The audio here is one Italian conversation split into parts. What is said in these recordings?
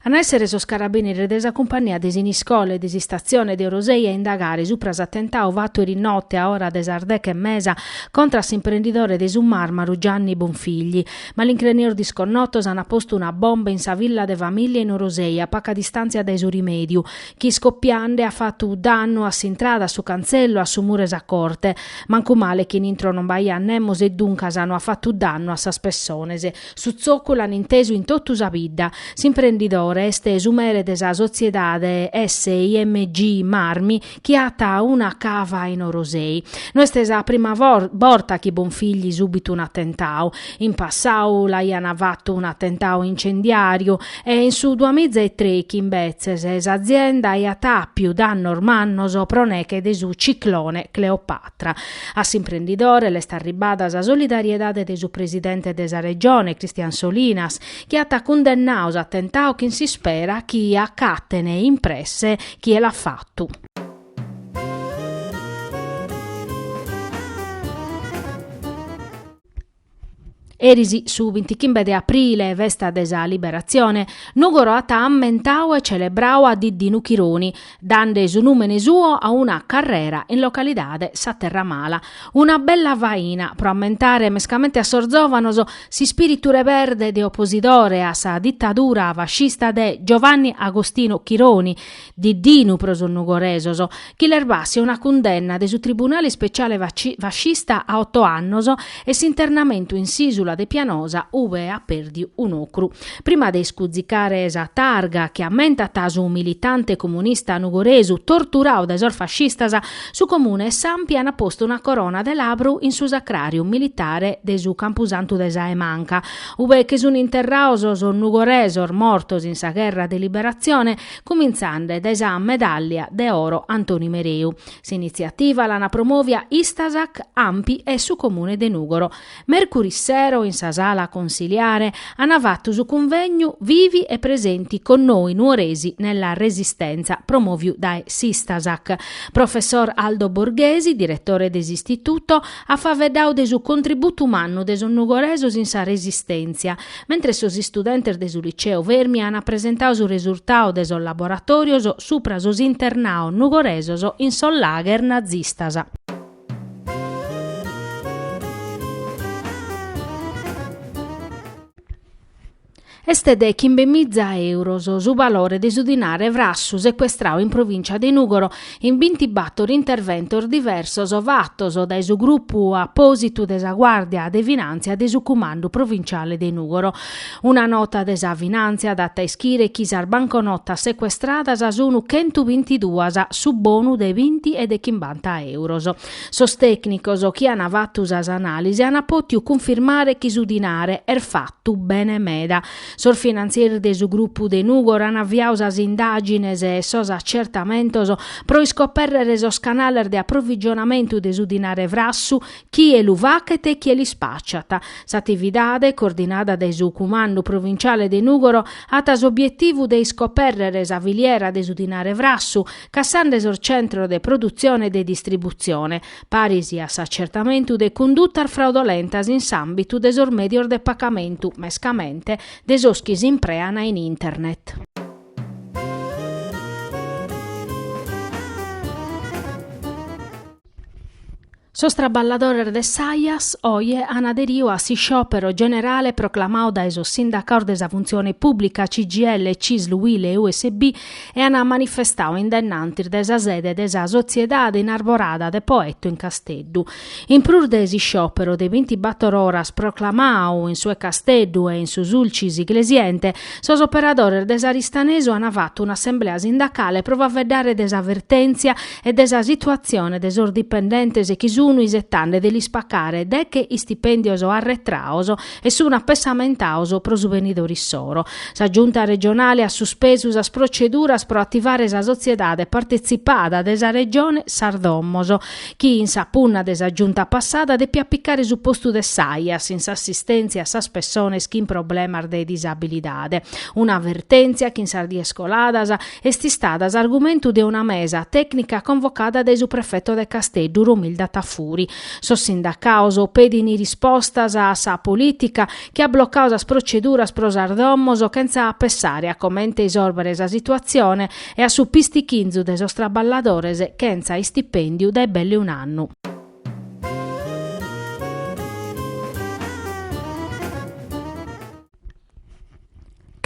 A essere sos carabinieri desa compagnia desi iscole desi stazione de Roseia a indagare su pras attentao fatto ieri notte a ora des Ardec e mesa contra s'imprenditore de Sun Marmaru Gianni Bonfigli. Ma l'increnior disconnotos hanno posto una bomba in sa villa de famiglia in Roseia a poca distanza dai su rimediu. Chi scoppiande ha fatto danno a s'intrada su cancello a su mures a corte. Manco male che in intro non baia annemos e duncas hanno fatto danno a sa spessonese. Su zoccolo hanno inteso in tottu sa vidda. S'imprenditore este esumere desa sociedade SIMG Marmi che ha una cava in Rosei. Non è stesa la prima volta che Bonfigli subito un attentao. In passato l'hanno fatto un attentao incendiario e in su 2003 che invece azienda ha più danno ormannoso proneche de su ciclone Cleopatra. A s'imprenditore le sta ribada sa solidarietà de su presidente desa regione Cristian Solinas che ha condannato attentao che si spera chi accattene impresse chi l'ha fatto. Erisi su 25 di aprile, vesta desa liberazione, Nugoro ata ammentau e celebrau a Diddinu Chironi, dande su numene suo a una carrera in località sa Terramala. Una bella vaina, pro ammentare mescamente a Sorzovanoso, si spiriture verde de oppositore a sa dittatura fascista de Giovanni Agostino Chironi, Diddinu proso nugoresoso, chi l'erbassi una condanna de su tribunale speciale fascista a 8 annoso e s'internamento insiso de Pianosa uve a perdi un ocru. Prima de scuzzicare esa targa che ammenta tasu un militante comunista nugoresu torturau da esor fascistas su comune Sampi hanno posto una corona de labru in su sacrarium militare de su campusantu de Saemanca. Uve che sun interrausos nugoresor mortos in sa guerra de liberazione cominzande de esa medaglia de oro Antoni Mereu. S'iniziativa l'ana promovia Istasac, Ampi e su comune de Nugoro. Mercurissero in sa sala consiliare hanno fatto su convegno vivi e presenti con noi nuoresi nella resistenza promoviu dai Sistasac. Professor Aldo Borghesi, direttore desistituto, ha favedau de su contributo umano de su nugoresos in sa resistenza, mentre sos studentes de su liceo Vermi hanno presentato su risultao de sos laboratorios supra sos internao nugoresos in sol lager nazistasa. Este de 15.000 euros su valore di su dinare vrassu sequestrau in provincia di Nugoro in 20 battori interventor diversos vattos dai su gruppo apposito desa guardia de finanzia de su comando provinciale di Nugoro. Una nota desa finanzia data ischire chi sar banconota sequestrata sa sunu 122 su bonu de 20 e de 50 euros. Sos tecnicos chi hanno fatto as analisi hanno potuto confermare chi su dinare fatto bene meda. Sor finanzieri de su gruppo de Nugoro hanno avviato as indagines e sos accertamentos pro iscoperrere sos canaler de approvvigionamento de su dinare vrassu chi e lu vachet e chi li spacciata. S'attividade coordinata de su comando provinciale de Nugoro ha as obiettivu de iscoperrere sa filiera de su dinare vrassu cassande sos centro de produzione e de distribuzione, parisi a s'accertamento de conduta fraudolentas in s'ambitu de sor medior de pagamento mescamente de sos chi si impreana in internet. Sos traballadores de Saias oie hanno aderiu a si sciopero generale proclamau da esos sindacato desa funzione pubblica CGL, CISL, UIL e USB e hanno manifestau indennantir desa sede desa sociedade inarborada de Poetto in Casteddu. In prur desi sciopero de 24 oras proclamau in sue Casteddu e in su sulcis iglesiente, sos operadores desa Ristanesu hanno fatto un'assemblea sindacale pro vedere desa avvertenzia e desa situazione desor dipendentes e chi isettande degli spaccare de che i stipendios arretraoso e su un appessamentaoso pro su venidori soro. Sa giunta regionale ha sospeso as proceduras pro attivare sa sociedade partecipata desa regione Sardommoso, chi in sa punna desa giunta passata deppia appiccare su postu de Saias in s'assistenza a sas persones chi in problemar de disabilidade. Un'avvertenzia chi in sardie scoladas esti stadas argomento de una mesa tecnica convocata de su prefetto de Casteddu Romilda Taffur. furi. Sossindacauso pedini rispostas a sa politica che ha bloccato as proceduras pros ardommoso senza appessare a commente isorbere sa situazione e a su pistichinzu de sos traballadores senza i stipendiu dai belli un anno.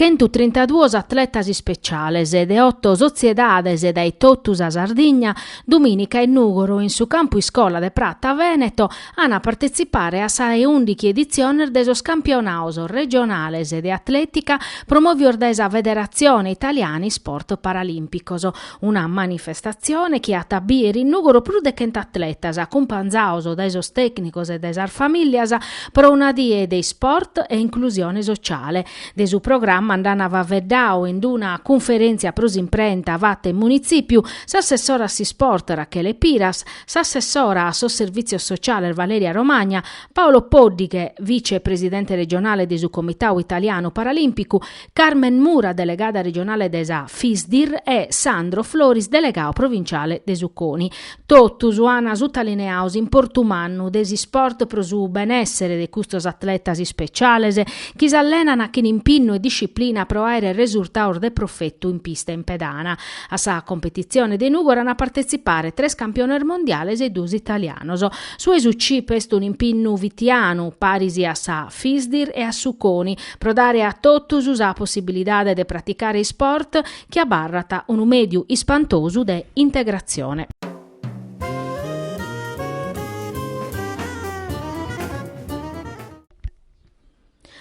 Centu 32 atletas speciales e 8 sociedades dai Tottus a Sardigna, domenica in Nugoro in su campo Iscola de Pratta Veneto hanno partecipare a sa 11 edizione de sos campionatos regionales de atletica promovior da esa Federazione Italiani Sport Paralimpicoso, una manifestazione che ha tabiri in Nugoro più de 100 atletas accompagnados da esos tecnicos e da esas familias pro una die dei sport e inclusione sociale. De su programma andava veddao in una conferenza pros imprenta vatte in municipio, s'assessora si sport Rachele Piras, s'assessora a servizio sociale Valeria Romagna, Paolo Poddighe, vicepresidente regionale di su Comitau Italiano Paralimpico, Carmen Mura, delegata regionale desa FISDIR e Sandro Floris, delegato provinciale de Succoni. Tottu suana sutalineaus in Portumannu desi sport pro su benessere de custos atletas speciales, chi s'allenano che in impinno e disciplina pro aere risultato de profetto in pista in pedana. A sa competizione de Nugoro hanno partecipare 3 campiones mondiales e 2 italianos. Su esucci pesto un impinnu vitianu, parisi a sa Fisdir e a Succoni, pro dare a Tottus usa possibilità de praticare sport che abbarrata un mediu ispantosu de integrazione.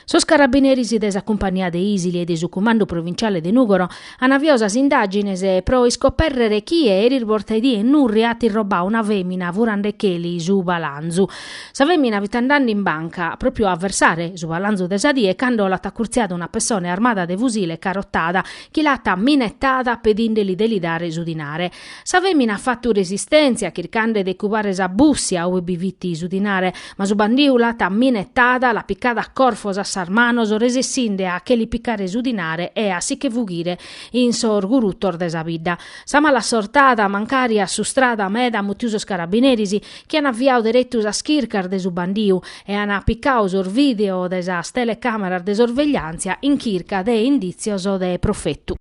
Sos carabinieri desa compagnia de Isili e de su comando provinciale de Nugoro hanno avviosas indagines pro iscoperrere chi eri vortedì e nurria ti roba una femmina vurande cheli su balanzu. Sa femmina vitandando in banca proprio a versare su balanzu de sadie quando l'ha accurziata una persona armata de fusile carottata chi l'ha minettata pedindeli delidare su dinare. Sa femmina ha fatto resistenza cercando de cubare sa bussia o bivitti su dinare, ma su bandiu l'ha minettata la piccata a corfos armanos resessinde a che li piccare su dinare e a sì che vugire in sorguruttor de sa vidda. Sa mala sortata mancaria su strada meda mutiusos carabinerisi che hanno avviato direttus a schircar de su bandiu e hanno appiccao sur video de sa telecamera de sorveglianza in chirca de indizios de profettu.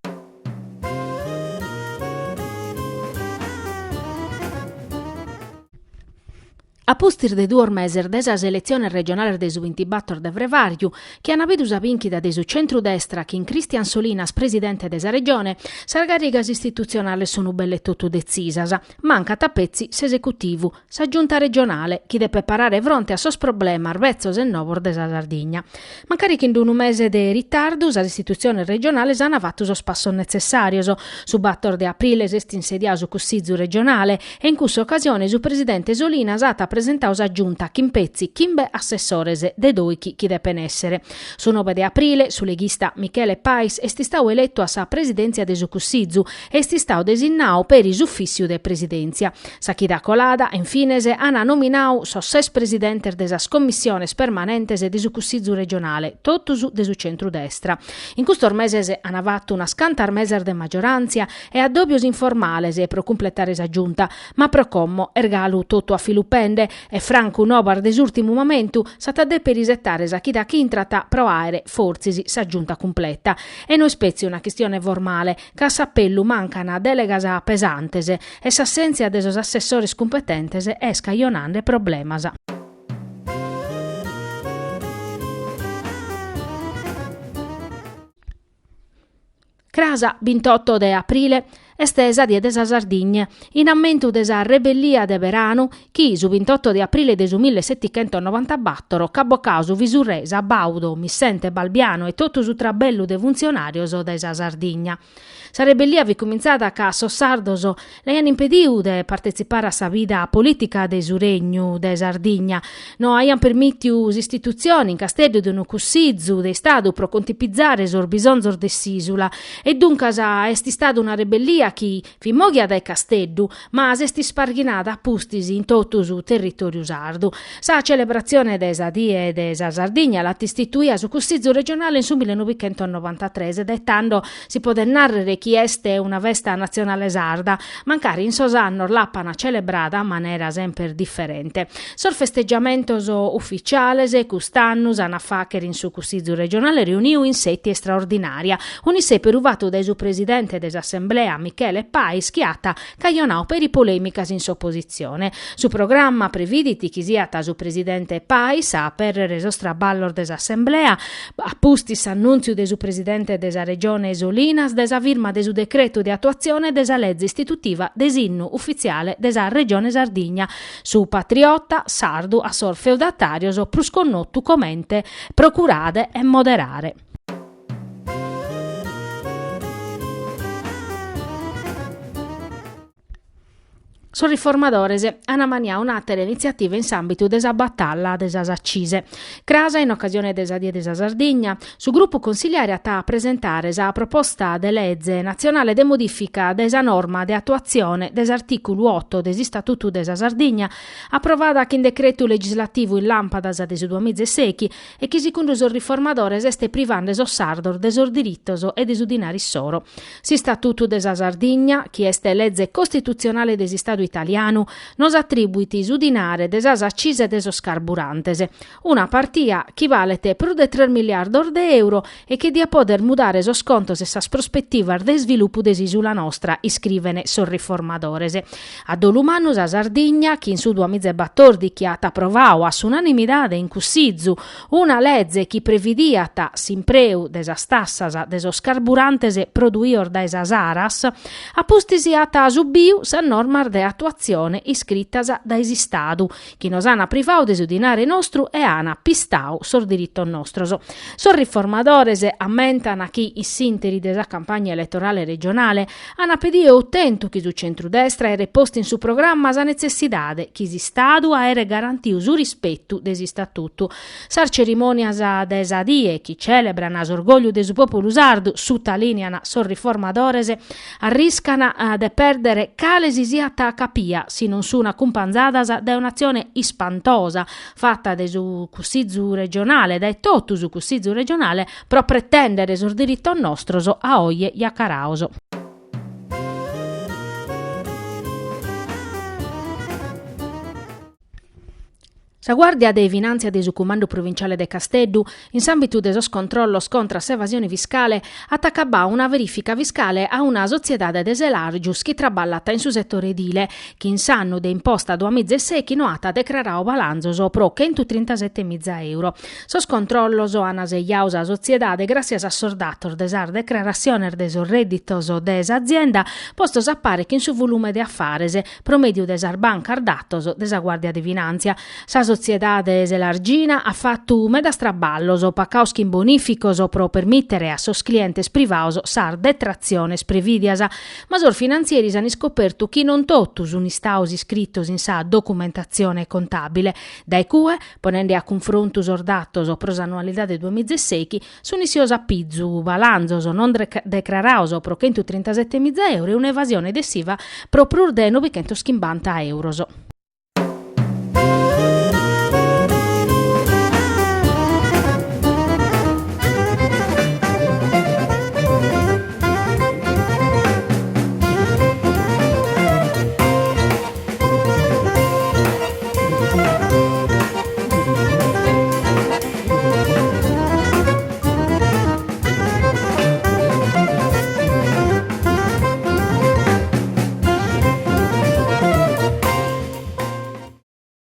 A pustir de 2 meser desa selezione regionale de su 24 de Vrevariu, che hanno avuto sa vinchida de su centro-destra che in Cristian Solinas, presidente desa regione, sargarigas istituzionale sono belle tutto decisas, manca tappezzi s'esecutivu, sa giunta regionale, chi deve parare fronte a sos problema arvezzos e novor desa Sardigna. Mancari che in un mese de ritardo sa istituzione regionale hanno fatto sos passos necessarios, su 4 de aprile est insediato su Cussizu regionale e in questa occasione su presidente Solinas ha presentaus a giunta chimpezzi chimbe assessores de doichi chi depen essere. Su 9 de aprile su leghista Michele Pais esti stau eletto a sa presidenza de su Cussizu e esti stau designau per is uffissiu de presidenza. Sa chi da colada infine hanno nominau so 6 presidentes de sas commissiones permanentes de su Cussizu regionale, tottus de su centro-destra. In custor meses hanno fatto una scantar meser de maggioranza e addobbios informales e pro completare sa giunta, ma pro commo ergalu tutto a filupende e Franco Nobar desultimu momentu sata de per risettare sa chi da chi intrata pro aere forzisi sa giunta completa. E noi spezzi una questione formale, che a s'appellu mancana delegas a pesantese e s'assenzia de sos assessores competentes e scaglionande problemas. Crasa 28 de aprile estesa die de sa Sardigna, in ammento de sa rebellia de Verano, chi su 28 de aprile de su 1794 caboccau su visurresa, Baudo, Missente, Balbiano e tutto su trabellu de funzionarios de sa Sardigna. Sa rebellia vi cominciata ca Sossardoso le hanno impediu de partecipare a sa vida politica de su regnu de Sardigna, no haian permittiu istituzioni in castello de un Cussizu de Stadu pro contipizzare sor bisonzor de s'isula e dunque esti stata una rebellia categoria chi fimoghia dai Casteddu, ma esti sparghinata a pustisi in tutto su territorio sardu. Sa celebrazione desa die desa Sardigna l'ha istituita su Cussizzo regionale in su 1993, dettando si può narrare chi este una festa nazionale sarda, mancare in Sosannor l'appana celebrata a maniera sempre differente. Sor festeggiamento ufficiale se custannus ana facher in su Cussizzo regionale riuniu in setti straordinaria, unisse peruvato dai su presidente des'assemblea Michele Pai schiatta caionau per i polemicas in sopposizione. Su programma previditi chi siata su presidente Pai sa per reso straballor des'assemblea appustis annunzio de su presidente desa regione Esolinas desa firma de su decreto di attuazione desa legge istitutiva desinnu ufficiale desa regione Sardigna su patriotta sardu a sor feudatario so prusconnottu comente procurade e moderare. Sul riformadores hanno maniato un'altra iniziativa in ambito desa battaglia desa accise. Crasa in occasione desa die desa Sardigna, su gruppo consigliare a presentare la proposta de legge nazionale de modifica desa norma de attuazione desarticolo 8 desi statuto desa Sardigna, approvata in decreto legislativo in lampada desi 2006 e che secondo sul riformadores este privando so sardor desor dirittoso e desudinari soro. Si statuto desa Sardigna, chi este legge costituzionale desi Stato italiano, nos attribuiti usudinare desas accise desos carburantese. Una partia chi valete più di 3 miliardi di euro e che dia poter mudare so scontos e sas prospettiva de sviluppo desisula nostra, iscrivene sul riformadorese. Ad Olumanus a Sardigna, chi in su 2014 chi ha approvau a unanimità in Cussizzu una legge chi previdiata s'impreu desas tassas desos carburantese produior da esas aras, appustisiata a subiu sa norma de attuazione iscrittasa da esistadu, chi nos ana privau desudinare nostru e ana pistau sor diritto nostroso. Sor riformadores ammentana chi i sinteri desa campagna elettorale regionale ana pedio attento chi su centrodestra ere posti in su programma sa necessidade chi si stadu a ere garantiu su rispettu desi statutu. Sar cerimonias desa die chi celebrana s'orgoglio de su popolo sardu su taliniana sor riformadores arriscana de perdere cale si siata capia, si non su una cumpanzadas da un'azione ispantosa fatta de su Cussizzu regionale, da tottu su Cussizzu regionale, pro pretendere sul diritto nostroso a oie iacarauso. La Guardia dei Finanza del Comando Provinciale de Casteddu, in ambito de sos controllos contra s'evasione fiscale, attaccabà una verifica fiscale a una società de deselargius che traballata in su settore edile, che in sanno de imposta 2006 noata declarao balanzoso pro 137.000 euro. Sos controllos hanno seggiaus a società de gracias a sordator desar declarazione de sos redditos des azienda, postos appare che in su volume de affarese, promedio desar banca ardatos desa Guardia de Finanza. Sa società deselargina ha fatto meda straballoso pacauschi in bonificoso pro permettere a sos clientes privaos sar detrazione previdiasa, ma sor finanzieri hanno scoperto chi non tottus unistaus iscrittos in sa documentazione contabile, dai cue, ponendo a confronto sordatos pros annualidade 2006, sunissiosa pizzu balanzoso non declaraoso pro 137.000 euro e un'evasione dessiva pro prur de 950 euroso.